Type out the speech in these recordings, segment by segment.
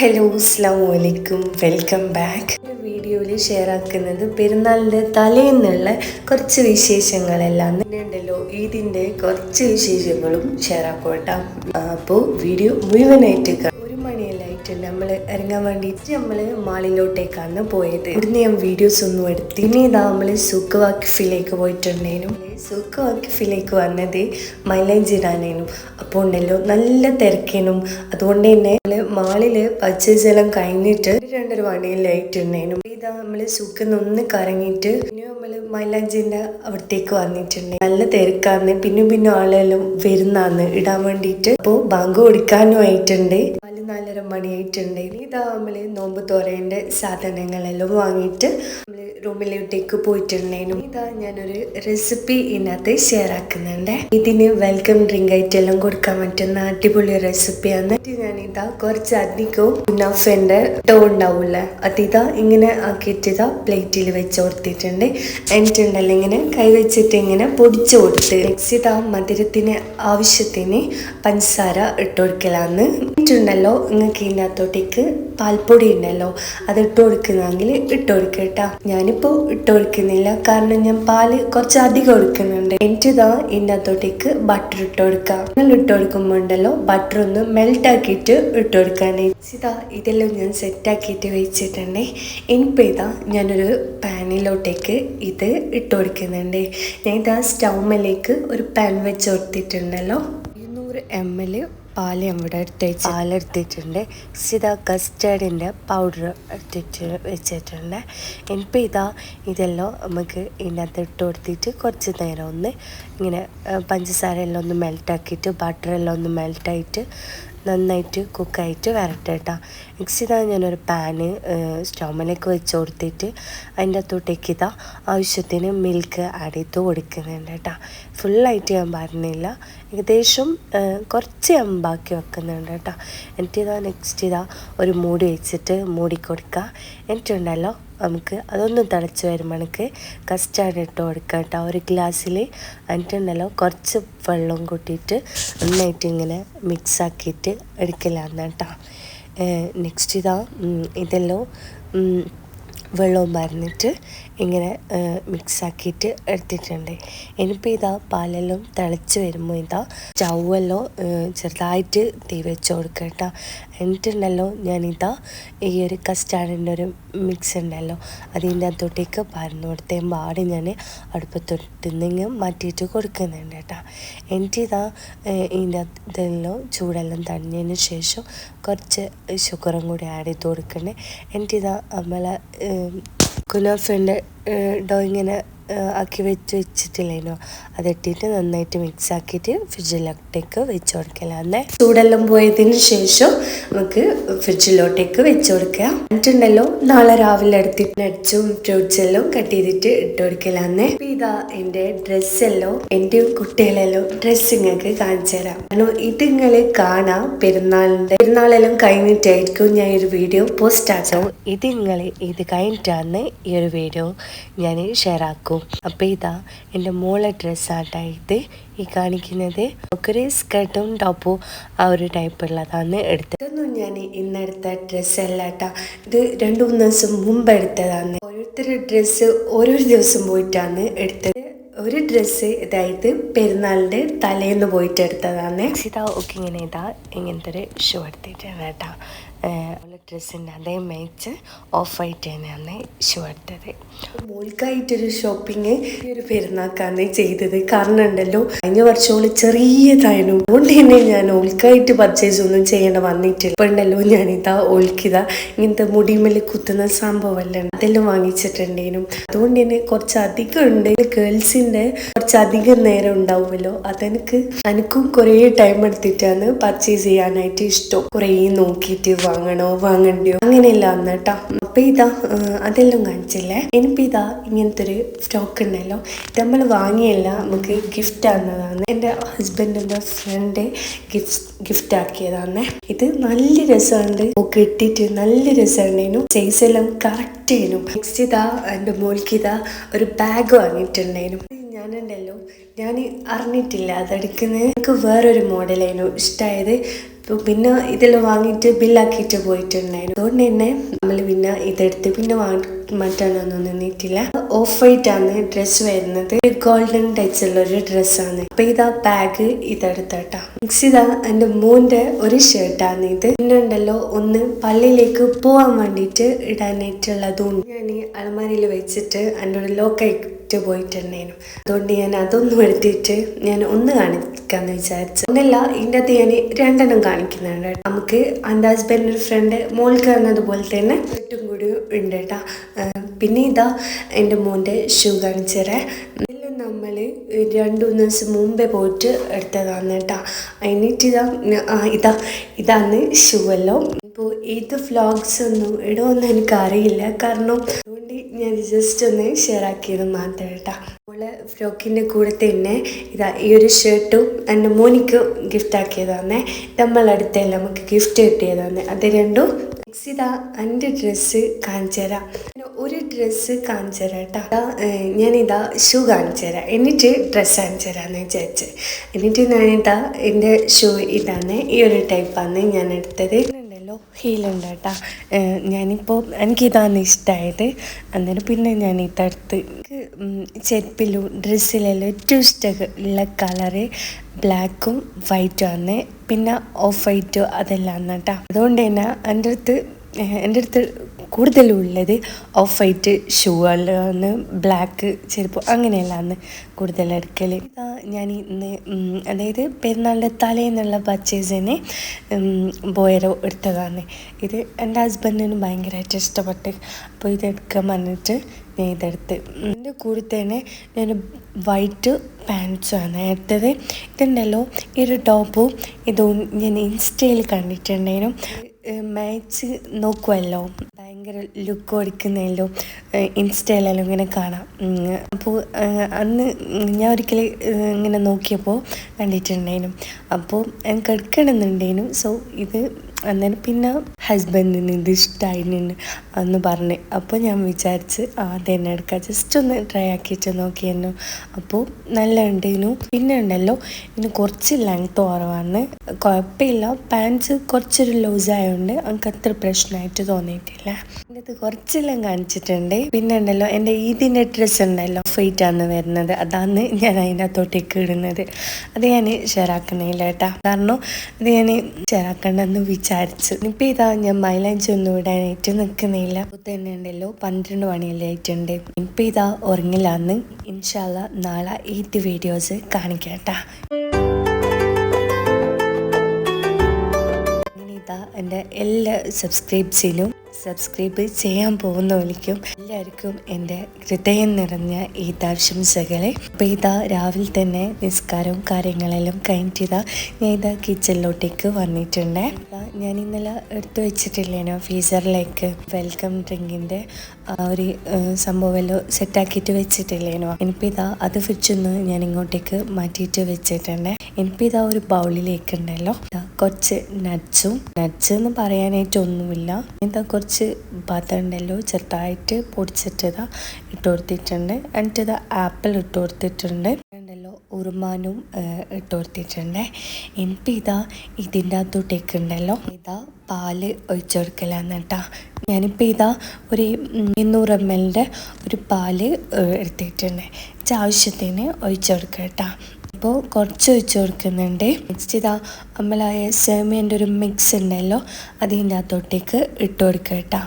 Hello അസ്സലാമു അലൈക്കും, welcome back. ഒരു വീഡിയോയിൽ ഷെയർ ആക്കുന്നത് പെരുന്നാളിൻ്റെ തലേന്നുള്ള കുറച്ച് വിശേഷങ്ങളെല്ലാം ഉണ്ടല്ലോ. ഇതിൻ്റെ കുറച്ച് വിശേഷങ്ങളും ഷെയർ ആക്കും കേട്ടോ. അപ്പോൾ വീഡിയോ മുഴുവനായിട്ട് നമ്മൾ ഇറങ്ങാൻ വേണ്ടിയിട്ട് നമ്മൾ മാളിലോട്ടേക്കാണ് പോയത്. ഇവിടുന്ന് ഞാൻ വീഡിയോസ് ഒന്നും എടുത്ത് പിന്നെ ഇതാ നമ്മൾ സൂക്ക് വാക്കിഫിലേക്ക് പോയിട്ടുണ്ടേനും. സൂക്ക് വാക്കിഫിലേക്ക് വന്നത് മൈലേജ് ഇടാനേനും. അപ്പോൾ ഉണ്ടല്ലോ നല്ല തിരക്കേനും. അതുകൊണ്ട് തന്നെ നമ്മൾ മാളിൽ പർച്ചേസ് എല്ലാം കഴിഞ്ഞിട്ട് 2:30 മണിയിലായിട്ടുണ്ടേനും. ഇതാ നമ്മൾ സൂക്കിൽ ഒന്ന് കറങ്ങിയിട്ട് പിന്നെ നമ്മൾ മൈലാഞ്ചിൻ്റെ അവിടത്തേക്ക് വന്നിട്ടുണ്ട്. നല്ല തിരക്കാന്ന്. പിന്നെ ആളെല്ലാം വരുന്നാന്ന് ഇടാൻ വേണ്ടിയിട്ട്. അപ്പോൾ ബാങ്ക് കൊടുക്കാനും ആയിട്ടുണ്ട്. 4:30 മണിയായിട്ടുണ്ട്. ഇതാ നമ്മൾ നോമ്പ് തോരേൻ്റെ സാധനങ്ങളെല്ലാം വാങ്ങിയിട്ട് നമ്മൾ റൂമിലോട്ടേക്ക് പോയിട്ടുണ്ടായിരുന്നു. ഇതാ ഞാനൊരു റെസിപ്പി ഇതിനകത്ത് ഷെയർ ആക്കുന്നുണ്ട്. ഇതിന് വെൽക്കം ഡ്രിങ്ക് ആയിട്ടെല്ലാം കൊടുക്കാൻ പറ്റുന്ന അടിപൊളി റെസിപ്പിയാണ്. ഞാനിതാ കുറച്ചധികം കുനാഫേൻ്റെ ഡോ ഉണ്ടാവൂല, അതിതാ ഇങ്ങനെ ആക്കിയിട്ട് ഇതാ പ്ലേറ്റിൽ വെച്ച് കൊടുത്തിട്ടുണ്ട്. എന്നിട്ടുണ്ടല്ലോ ഇങ്ങനെ കൈ വെച്ചിട്ട് ഇങ്ങനെ പൊടിച്ചു കൊടുത്ത് നെക്സ്റ്റ് ഇതാ മധുരത്തിന് ആവശ്യത്തിന് പഞ്ചസാര ഇട്ട് കൊടുക്കലാന്ന്. എന്നിട്ടുണ്ടല്ലോ നിങ്ങൾക്ക് ഇതിനകത്തോട്ടേക്ക് പാൽപ്പൊടി ഉണ്ടല്ലോ അത് ഇട്ട് കൊടുക്കുന്നെങ്കിൽ ഇട്ട് കൊടുക്കുക കേട്ടോ. ഞാനിപ്പോൾ ഇട്ട് കൊടുക്കുന്നില്ല, കാരണം ഞാൻ പാല് കുറച്ച് അധികം കൊടുക്കുന്നുണ്ട്. എന്നിട്ടിതാ ഇതിനകത്തോട്ടേക്ക് ബട്ടർ ഇട്ട് കൊടുക്കാം. നിങ്ങൾ ഇട്ട് കൊടുക്കുമ്പോൾ ഉണ്ടല്ലോ ബട്ടർ ഒന്ന് മെൽറ്റ് ആക്കിയിട്ട് ഇട്ട് കൊടുക്കാനേ. ഇതാ ഇതെല്ലാം ഞാൻ സെറ്റാക്കിയിട്ട് വെച്ചിട്ടുണ്ട്. ഇനിയിപ്പോൾ ഇതാ ഞാനൊരു പാനിലോട്ടേക്ക് ഇത് ഇട്ട് കൊടുക്കുന്നുണ്ട്. ഞാൻ ഇതാ സ്റ്റൗമിലേക്ക് ഒരു പാൻ വെച്ച് കൊടുത്തിട്ടുണ്ടല്ലോ. 200 ml പാല് ഇവിടെ പാലെടുത്തിട്ടുണ്ട്. ഇതാ കസ്റ്റേർഡിൻ്റെ പൗഡർ എടുത്തിട്ട് വെച്ചിട്ടുണ്ട്. ഇനിയിപ്പോൾ ഇതെല്ലാം നമുക്ക് ഇതിനകത്ത് ഇട്ട് കൊടുത്തിട്ട് കുറച്ച് നേരം ഒന്ന് ഇങ്ങനെ പഞ്ചസാര എല്ലാം ഒന്ന് മെൽറ്റാക്കിയിട്ട് ബട്ടറെല്ലാം ഒന്ന് മെൽറ്റായിട്ട് നന്നായിട്ട് കുക്കായിട്ട് വരട്ടെ കേട്ടോ. നെക്സ്റ്റ് ഇതാ ഞാനൊരു പാന് സ്റ്റൗമിലേക്ക് വെച്ച് കൊടുത്തിട്ട് അതിൻ്റെ അകത്തോട്ടേക്ക് ഇതാ ആവശ്യത്തിന് മിൽക്ക് ആഡ് ചെയ്ത് കൊടുക്കുന്നുണ്ട് കേട്ടോ. ഫുള്ളായിട്ട് ഞാൻ പറഞ്ഞില്ല, ഏകദേശം കുറച്ച് ഞാൻ ബാക്കി വെക്കുന്നുണ്ട് കേട്ടോ. എന്നിട്ടിതാ നെക്സ്റ്റ് ഇതാ ഒരു മൂടി വെച്ചിട്ട് മൂടി കൊടുക്കുക. എന്നിട്ടുണ്ടല്ലോ നമുക്ക് അതൊന്ന് തിളച്ച് വരുമ്പോഴേക്ക് കസ്റ്റാർഡ് ഇട്ട് കൊടുക്കുക കേട്ടോ ഒരു ഗ്ലാസ്സിൽ. എന്നിട്ടുണ്ടല്ലോ കുറച്ച് വെള്ളം കൂട്ടിയിട്ട് നന്നായിട്ട് ഇങ്ങനെ മിക്സാക്കിയിട്ട് എടുക്കലാന്ന് കേട്ടോ. നെക്സ്റ്റ് ഇതെല്ലാം വെള്ളവും മറന്നിട്ട് ഇങ്ങനെ മിക്സാക്കിയിട്ട് എടുത്തിട്ടുണ്ട്. ഇനിയിപ്പോൾ പാലെല്ലാം തിളച്ച് വരുമ്പോൾ ചവ്വെല്ലാം ചെറുതായിട്ട് തീ വെച്ച് കൊടുക്കുക കേട്ടോ. എന്നിട്ടുണ്ടല്ലോ ഈ ഒരു കസ്റ്റാർഡിൻ്റെ ഒരു മിക്സ് ഉണ്ടല്ലോ അതിൻ്റെ അകത്തോട്ടേക്ക് പരന്നു കൊടുത്തേം പാട് ഞാൻ അടുപ്പത്തൊട്ടുന്നെങ്കിൽ മാറ്റിയിട്ട് കൊടുക്കുന്നുണ്ട് കേട്ടോ. എന്നിട്ട് ഇതിൻ്റെ ഇതെല്ലാം ചൂടെല്ലാം തണിഞ്ഞതിന് ശേഷം കുറച്ച് ഷുഗറും കൂടി ആഡ് ചെയ്ത് കൊടുക്കണേ. എന്നിട്ട് നമ്മളെ കുനാഫേൻ്റെ ഡോ ഇങ്ങനെ ആക്കി വെച്ചിട്ടില്ലേനോ അതിട്ടിട്ട് നന്നായിട്ട് മിക്സ് ആക്കിയിട്ട് ഫ്രിഡ്ജിലോട്ടേക്ക് വെച്ച് കൊടുക്കലാന്നേ. ചൂടെല്ലാം പോയതിന് ശേഷം നമുക്ക് ഫ്രിഡ്ജിലോട്ടേക്ക് വെച്ച് കൊടുക്കുക. എന്നിട്ടുണ്ടല്ലോ നാളെ രാവിലെ എടുത്തിട്ട് നട്ട്സും ഫ്രൂട്ട്സ് എല്ലാം കട്ട് ചെയ്തിട്ട് ഇട്ട് കൊടുക്കലാന്നേ. ഇതാ എൻ്റെ ഡ്രസ്സെല്ലാം എൻ്റെ കുട്ടികളെല്ലാം ഡ്രസ്സിങ്ങൾക്ക് കാണിച്ചു തരാം. കാരണം ഇത് നിങ്ങൾ കാണാം. പെരുന്നാളെല്ലാം കഴിഞ്ഞിട്ടായിരിക്കും ഞാൻ ഒരു വീഡിയോ പോസ്റ്റ് ആക്കാം. ഇത് കഴിഞ്ഞിട്ടാണ് ഈ ഒരു വീഡിയോ ഞാൻ ഷെയർ ആക്കും. അപ്പോൾ എൻ്റെ മോളെ ഡ്രസ്സാട്ടായിട്ട് ഈ കാണിക്കുന്നത് ഒരു സ്കർട്ടും ടോപ്പും ആ ഒരു ടൈപ്പുള്ളതാണ് എടുത്തത്. ഇതൊന്നും ഞാൻ ഇന്നെടുത്ത ഡ്രസ്സല്ല കേട്ടോ, ഇത് 2-3 ദിവസം മുമ്പ് എടുത്തതാണ്. ഓരോരുത്തരുടെ ഡ്രസ്സ് ഓരോ ദിവസം പോയിട്ടാണ് എടുത്തത്. ഒരു ഡ്രസ്സ് പെരുന്നാളിൻ്റെ തലേന്ന് പോയിട്ട് എടുത്തതാണ്. ഒക്കെ ഇങ്ങനത്തെ ഒരു ഷൂ എടുത്തിട്ടാണ് കേട്ടോ. ഡ്രസ്സിൻ്റെ അതേ മാച്ച് ഓഫ് ആയിട്ട് തന്നെയാണ് ഷൂ എടുത്തത്. മോൾക്കായിട്ടൊരു ഷോപ്പിങ് ഈ ഒരു പെരുന്നാൾക്കാണ് ചെയ്തത്. കാരണം ഉണ്ടല്ലോ കഴിഞ്ഞ വർഷം ചെറിയതായിരുന്നു, അതുകൊണ്ട് തന്നെ ഞാൻ ഓൾക്കായിട്ട് പർച്ചേസ് ഒന്നും ചെയ്യേണ്ട വന്നിട്ടില്ല. ഇപ്പം ഉണ്ടല്ലോ ഓൾക്കിതാ ഇങ്ങനത്തെ മുടിമേൽ കുത്തുന്ന സംഭവമല്ല അതെല്ലാം വാങ്ങിച്ചിട്ടുണ്ടേനും. അതുകൊണ്ട് തന്നെ കുറച്ചധികം ഉണ്ട്. ഗേൾസിൻ്റെ കുറച്ചധികം നേരം ഉണ്ടാവുമല്ലോ, എനിക്കും കുറേ ടൈം എടുത്തിട്ടാണ് പർച്ചേസ് ചെയ്യാനായിട്ട് ഇഷ്ടം. കുറേ നോക്കിയിട്ട് വാങ്ങണ്ടയോ അങ്ങനെയല്ല അന്ന് കേട്ടോ. അപ്പൊ അതെല്ലാം കാണിച്ചില്ലേ. ഇനിയിപ്പോൾ ഇങ്ങനത്തെ ഒരു സ്റ്റോക്ക് ഉണ്ടല്ലോ, ഇത് നമ്മൾ വാങ്ങിയല്ല, നമുക്ക് ഗിഫ്റ്റ് ആകുന്നതാണ്. എൻ്റെ ഹസ്ബൻഡിൻ്റെ ഫ്രണ്ട് ഗിഫ്റ്റ് ആക്കിയതാണ്. ഇത് നല്ല രസമുണ്ട്, ഒക്കെ ഇട്ടിട്ട് നല്ല രസമുണ്ടായിരുന്നു. സൈസ് എല്ലാം കറക്റ്റ് ആയിരുന്നു. നെക്സ്റ്റ് എൻ്റെ മോൾക്ക് ഒരു ബാഗ് വാങ്ങിയിട്ടുണ്ടായിരുന്നു. ഞാനുണ്ടല്ലോ ഞാൻ അറിഞ്ഞിട്ടില്ല അതെടുക്കുന്നത്. എനിക്ക് വേറൊരു മോഡലായിരുന്നു ഇഷ്ടമായത്. പിന്നെ ഇതെല്ലാം വാങ്ങിയിട്ട് ബില്ലാക്കിയിട്ട് പോയിട്ടുണ്ടായിരുന്നു. അതുകൊണ്ട് തന്നെ നമ്മൾ പിന്നെ ഇതെടുത്ത് പിന്നെ മാറ്റാനൊന്നും നിന്നിട്ടില്ല. ഓഫ് വൈറ്റ് ആണ് ഡ്രസ്സ് വരുന്നത്. ഗോൾഡൻ ടച്ച് ഉള്ള ഒരു ഡ്രസ്സാണ്. അപ്പൊ ഇതാ ബാഗ് ഇതെടുത്തട്ടാ. നെക്സ്റ്റ് ഇതാ എൻ്റെ മോൻ്റെ ഒരു ഷർട്ടാണ് ഇത്. പിന്നെ ഉണ്ടല്ലോ ഒന്ന് പള്ളിയിലേക്ക് പോവാൻ വേണ്ടിയിട്ട് ഇടാനായിട്ടുള്ളതും ഞാൻ ഈ അലമാരിയിൽ വെച്ചിട്ട് എൻ്റെ ഒരു ലോക്കായിട്ട് പോയിട്ടുണ്ടായിരുന്നു. അതുകൊണ്ട് ഞാൻ അതൊന്നും എടുത്തിട്ട് ഞാൻ ഒന്ന് കാണിക്കാന്ന് വിചാരിച്ചു. ഒന്നല്ല, ഇതിൻ്റെ അകത്ത് ഞാൻ രണ്ടെണ്ണം കാണിക്കുന്നുണ്ട്. നമുക്ക് എൻ്റെ ഹസ്ബൻഡ് ഒരു ഫ്രണ്ട് മോൾക്ക് എന്നതുപോലെ തന്നെ ചുറ്റും കൂടി ഉണ്ട് കേട്ടാ. പിന്നെ ഇതാ എൻ്റെ മോൻ്റെ ഷൂ കാണിച്ചേരെ. നമ്മൾ 2-3 ദിവസം മുമ്പേ പോയിട്ട് എടുത്തതാണ് കേട്ടോ. എന്നിട്ട് ഇതാണ് ഷൂ എല്ലാം. ഇപ്പോൾ ഏത് വ്ളോഗ്സ് ഒന്നും ഇടുമെന്ന് എനിക്കറിയില്ല, കാരണം അതുകൊണ്ട് ഞാൻ ജസ്റ്റ് ഒന്ന് ഷെയർ ആക്കിയത് മാത്രം കേട്ടോ. നമ്മളെ ഫ്രോക്കിൻ്റെ കൂടെ തന്നെ ഈ ഒരു ഷർട്ടും എൻ്റെ മോനിക്ക് ഗിഫ്റ്റ് ആക്കിയതാണ്. നമ്മളടുത്തല്ല നമുക്ക് ഗിഫ്റ്റ് കിട്ടിയതാണ്. അത് രണ്ടും എൻ്റെ ഡ്രസ്സ് കാണിച്ചു തരാം. ഒരു ഡ്രസ്സ് കാണിച്ചു തരാം കേട്ടോ. ഞാനിതാ ഷൂ കാണിച്ചു തരാം, എന്നിട്ട് ഡ്രസ്സ് കാണിച്ചു തരാമെന്ന് വിചാരിച്ച്. എന്നിട്ട് ഞാനിതാ എൻ്റെ ഷൂ ഇതാണ്, ഈ ഒരു ടൈപ്പാണ് ഞാൻ എടുത്തത്. ഹീലുണ്ട് കേട്ടോ. ഞാനിപ്പോൾ എനിക്കിതാണ് ഇഷ്ടമായത്. അന്നേരം പിന്നെ ഞാൻ ഇതെടുത്ത്. ചെരുപ്പിലും ഡ്രസ്സിലെല്ലാം ഏറ്റവും ഇഷ്ടമുള്ള കളറ് ബ്ലാക്കും വൈറ്റും ആണ്. പിന്നെ ഓഫ് വൈറ്റും അതെല്ലാം ആണ് കേട്ടോ. അതുകൊണ്ട് തന്നെ എൻ്റെ അടുത്ത് കൂടുതലും ഉള്ളത് ഓഫ് വൈറ്റ് ഷൂ ആണ്, ബ്ലാക്ക് ചെരുപ്പ് അങ്ങനെയെല്ലാമാണ് കൂടുതൽ എടുക്കൽ. ഞാൻ ഇന്ന് അതായത് പെരുന്നാളിൻ്റെ തലേന്നുള്ള പർച്ചേസിന് ബോയറോ എടുത്തതാണ്. ഇത് എൻ്റെ ഹസ്ബൻഡിന് ഭയങ്കരമായിട്ട് ഇഷ്ടപ്പെട്ട്, അപ്പോൾ ഇതെടുക്കാൻ പറഞ്ഞിട്ട് ഞാൻ ഇതെടുത്ത്. എൻ്റെ കൂടെ തന്നെ ഞാൻ വൈറ്റ് പാൻസുമാണ് എടുത്തത്. ഇതുണ്ടല്ലോ, ഈ ഒരു ടോപ്പും ഇതും ഞാൻ ഇൻസ്റ്റയിൽ കണ്ടിട്ടുണ്ടായിരുന്നു. മാച്ച് നോക്കുമല്ലോ, ഭയങ്കര ലുക്ക് കൊടുക്കുന്നതല്ലോ ഇൻസ്റ്റയിലെല്ലാം ഇങ്ങനെ കാണാം. അപ്പോൾ അന്ന് ഞാൻ ഒരിക്കൽ ഇങ്ങനെ നോക്കിയപ്പോൾ കണ്ടിട്ടുണ്ടായിരുന്നു. അപ്പോൾ എനിക്ക് എടുക്കണമെന്നുണ്ടായിരുന്നു. സോ ഇത് അന്നേരം പിന്നെ ഹസ്ബൻഡിന് ഇത് ഇഷ്ടമായിരുന്നു എന്ന് പറഞ്ഞ്. അപ്പോൾ ഞാൻ വിചാരിച്ച് അതെന്നെ എടുക്കാം, ജസ്റ്റ് ഒന്ന് ട്രൈ ആക്കിയിട്ട് നോക്കിയിരുന്നു. അപ്പോൾ നല്ല ഉണ്ടായിരുന്നു. പിന്നെ ഉണ്ടല്ലോ, ഇതിന് കുറച്ച് ലെങ്ത്ത് കുറവാണ്, കുഴപ്പമില്ല. പാൻസ് കുറച്ചൊരു ലൂസായതുകൊണ്ട് എനിക്ക് അത്ര പ്രശ്നമായിട്ട് തോന്നിയിട്ടില്ല. ഇത് കുറച്ചെല്ലാം കാണിച്ചിട്ടുണ്ട്. പിന്നെ ഉണ്ടല്ലോ, എൻ്റെ ഇതിൻ്റെ ഡ്രസ്സ് ഉണ്ടല്ലോ ഫൈറ്റാണ് വരുന്നത്, അതാണ് ഞാൻ അതിൻ്റെ അകത്തോട്ടേക്ക് ഇടുന്നത്. അത് ഞാൻ ഷെയർ ആക്കണില്ല കേട്ടാ, കാരണം അത് ഞാൻ ഷെയർ ആക്കണ്ടെന്ന് വിചാരിച്ചു. ഇപ്പം ഇതാ ഞാൻ മൈലാഞ്ചി ഒന്നും ഇടാനായിട്ട് നിൽക്കുന്നില്ല. അപ്പോൾ തന്നെ ഉണ്ടല്ലോ 12 മണിയെല്ലാം ആയിട്ടുണ്ട്. ഇപ്പം ഇതാ ഉറങ്ങില്ലാന്ന്. ഇൻഷാ അല്ലാ നാളെ 8 വീഡിയോസ് കാണിക്കാം കേട്ടാ. എൻ്റെ എല്ലാ സബ്സ്ക്രൈബ് ചെയ്യാൻ പോകുന്നവരിക്കും എല്ലാവർക്കും എൻ്റെ ഹൃദയം നിറഞ്ഞ ഈദാശംസകളെ. അപ്പോൾ ഇതാ രാവിലെ തന്നെ നിസ്കാരവും കാര്യങ്ങളെല്ലാം കഴിഞ്ഞിട്ട് ഞാൻ കിച്ചണിലോട്ടേക്ക് വന്നിട്ടുണ്ട്. ഞാൻ ഇന്നലെ എടുത്തു വെച്ചിട്ടില്ലേനോ ഫീസറിലേക്ക് വെൽക്കം ഡ്രിങ്കിൻ്റെ ഒരു സംഭവമെല്ലാം സെറ്റാക്കിയിട്ട് വെച്ചിട്ടില്ലേനോ. എനിക്കിതാ അത് ഫ്രിഡ്ജിൽ ഞാൻ ഇങ്ങോട്ടേക്ക് മാറ്റിയിട്ട് വെച്ചിട്ടുണ്ട്. എനിക്കിതാ ഒരു ബൗളിലേക്ക് ഉണ്ടല്ലോ കുറച്ച് നട്ട്സ് എന്ന് പറയാനായിട്ടൊന്നുമില്ല. എന്താ കുറച്ച് ബദം ഉണ്ടല്ലോ ചെറുതായിട്ട് പൊടിച്ചിട്ടതാ ഇട്ട് കൊടുത്തിട്ടുണ്ട്. എന്നിട്ടിതാ ആപ്പിൾ ഇട്ട് കൊടുത്തിട്ടുണ്ട്. ഉണ്ടല്ലോ ഉറുമാനും ഇട്ട് കൊടുത്തിട്ടുണ്ട്. എനിക്കിതാ ഇതിൻ്റെ അകത്തോട്ടേക്ക് ഉണ്ടല്ലോ പാല് ഒഴിച്ചു കൊടുക്കലാന്ന് കേട്ടോ. ഞാനിപ്പോൾ ഒരു 200 ml ഒരു പാല് എടുത്തിട്ടുണ്ട്. ആവശ്യത്തിന് ഒഴിച്ചു കൊടുക്കുക കേട്ടോ. അപ്പോൾ കുറച്ച് ഒഴിച്ച് കൊടുക്കുന്നുണ്ട്. നെക്സ്റ്റ് നമ്മളായ സേമിയൻ്റെ ഒരു മിക്സ് ഉണ്ടല്ലോ അതിൻ്റെ അകത്തോട്ടേക്ക് ഇട്ട് കൊടുക്കുക കേട്ടോ.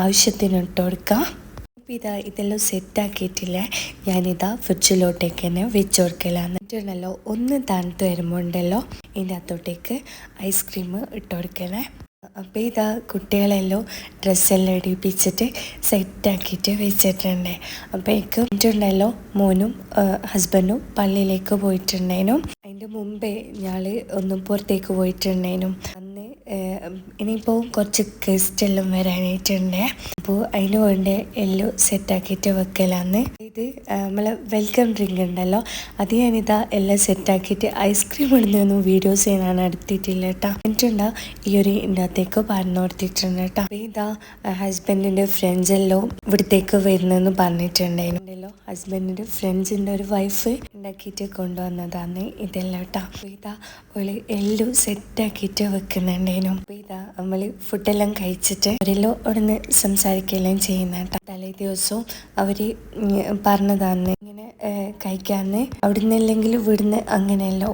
ആവശ്യത്തിന് ഇട്ട് കൊടുക്കുക. അപ്പോൾ ഇതെല്ലാം സെറ്റാക്കിയിട്ടില്ല, ഫ്രിഡ്ജിലോട്ടേക്ക് തന്നെ വെച്ച് കൊടുക്കലാണ്. എന്നിട്ടുണ്ടല്ലോ ഒന്ന് തണുത്ത് വരുമ്പോൾ ഉണ്ടല്ലോ ഇതിൻ്റെ അകത്തോട്ടേക്ക് ഐസ്ക്രീം ഇട്ട് കൊടുക്കണേ. അപ്പോൾ കുട്ടികളെല്ലാം ഡ്രസ്സെല്ലാം ഇടിപ്പിച്ചിട്ട് സെറ്റാക്കിയിട്ട് വെച്ചിട്ടുണ്ട്. അപ്പോഴേക്കും എന്നിട്ടുണ്ടല്ലോ മോനും ഹസ്ബൻഡും പള്ളിയിലേക്ക് പോയിട്ടുണ്ടായിരുന്നു. അതിൻ്റെ മുമ്പേ ഞാൻ ഒന്ന് പുറത്തേക്ക് പോയിട്ടുണ്ടായിരുന്നു. അന്ന് ഇനിയിപ്പോൾ കുറച്ച് ഗസ്റ്റ് എല്ലാം വരാനായിട്ടുണ്ട്. അപ്പോൾ അതിന് വേണ്ടി എല്ലാം സെറ്റാക്കിയിട്ട് വെക്കലാന്ന്. ഇത് നമ്മളെ വെൽക്കം ഡ്രിങ്ക് ഉണ്ടല്ലോ, അത് ഞാനിതാ എല്ലാം സെറ്റാക്കിയിട്ട് ഐസ്ക്രീം ഇടുന്നൊന്നും വീഡിയോസ് ഞാൻ എടുത്തിട്ടില്ല കേട്ടോ. എന്നിട്ടുണ്ടാ ഈ ഒരു ഇതിനകത്തേക്ക് പറഞ്ഞു കൊടുത്തിട്ടുണ്ട് കേട്ടോ. അപ്പോൾ ഇതാ ഹസ്ബൻഡിൻ്റെ ഫ്രണ്ട്സ് എല്ലാം ഇവിടത്തേക്ക് വരുന്നെന്ന് പറഞ്ഞിട്ടുണ്ടായിരുന്നല്ലോ. ഹസ്ബൻഡിൻ്റെ ഫ്രണ്ട്സിൻ്റെ ഒരു വൈഫ് ഉണ്ടാക്കിയിട്ട് കൊണ്ടുവന്നതാണ് ഇതെല്ലാം കേട്ടോ. അപ്പോൾ ഇതാ ഒരു എല്ലാം സെറ്റാക്കിയിട്ട് വെക്കുന്നുണ്ടേനു. അപ്പോൾ ഇതാ നമ്മൾ ഫുഡെല്ലാം കഴിച്ചിട്ട് അവരെല്ലാം അവിടെ നിന്ന് സംസാരിക്കുകയെല്ലാം ചെയ്യുന്ന കേട്ടോ. തലേ ദിവസവും അവർ പറഞ്ഞതാന്ന് ഇങ്ങനെ കഴിക്കാന്ന്, അവിടെ നിന്നല്ലെങ്കിൽ ഇവിടുന്ന് അങ്ങനെയല്ലോ.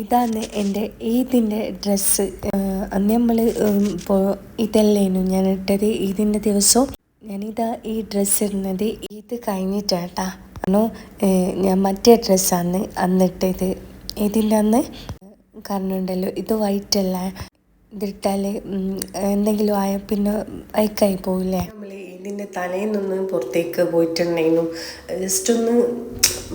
ഇതാണ് എൻ്റെ ഈദിൻ്റെ ഡ്രസ്സ്. അന്ന് നമ്മൾ ഇതല്ലേനു ഞാൻ ഇട്ടത് ഈദിൻ്റെ ദിവസവും. ഞാനിതാ ഈ ഡ്രസ്സ് ഇടുന്നത് ഈദ് കഴിഞ്ഞിട്ടാട്ടാ. കാരണം ഞാൻ മറ്റേ ഡ്രസ്സാണ് അന്നിട്ടത് ഇതിൻ്റെ അന്ന്. കാരണം ഉണ്ടല്ലോ ഇത് വൈറ്റ് അല്ല, ഇതിട്ടാൽ എന്തെങ്കിലും ആയ പിന്നെ അയക്കായി പോവില്ലേ. നമ്മൾ ഇതിൻ്റെ തലേന്നൊന്ന് പുറത്തേക്ക് പോയിട്ടുണ്ടായിരുന്നു, ജസ്റ്റ് ഒന്ന്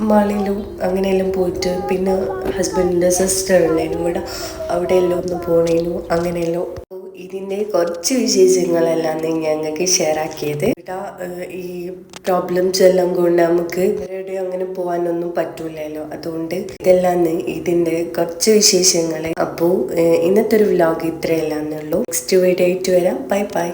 മാളിലും അങ്ങനെയെല്ലാം പോയിട്ട്. പിന്നെ ഹസ്ബൻഡിൻ്റെ സിസ്റ്റർ ഉണ്ടായിരുന്നു ഇവിടെ, അവിടെയെല്ലാം ഒന്ന് പോണേനു അങ്ങനെയല്ലോ. ഇതിൻ്റെ കുറച്ച് വിശേഷങ്ങളെല്ലാം ഞങ്ങൾക്ക് ഷെയർ ആക്കിയത്. ഇവിടെ ഈ പ്രോബ്ലംസ് എല്ലാം കൊണ്ട് നമുക്ക് എവിടെ അങ്ങനെ പോകാനൊന്നും പറ്റൂലല്ലോ, അതുകൊണ്ട് ഇതെല്ലാം ഇതിൻ്റെ കുറച്ച് വിശേഷങ്ങൾ. അപ്പോൾ ഇന്നത്തെ ഒരു വ്ലോഗ് ഇത്രയെല്ലാം ഉള്ളൂ. നെക്സ്റ്റ് വീഡിയോ ആയിട്ട് വരാം. Bye bye.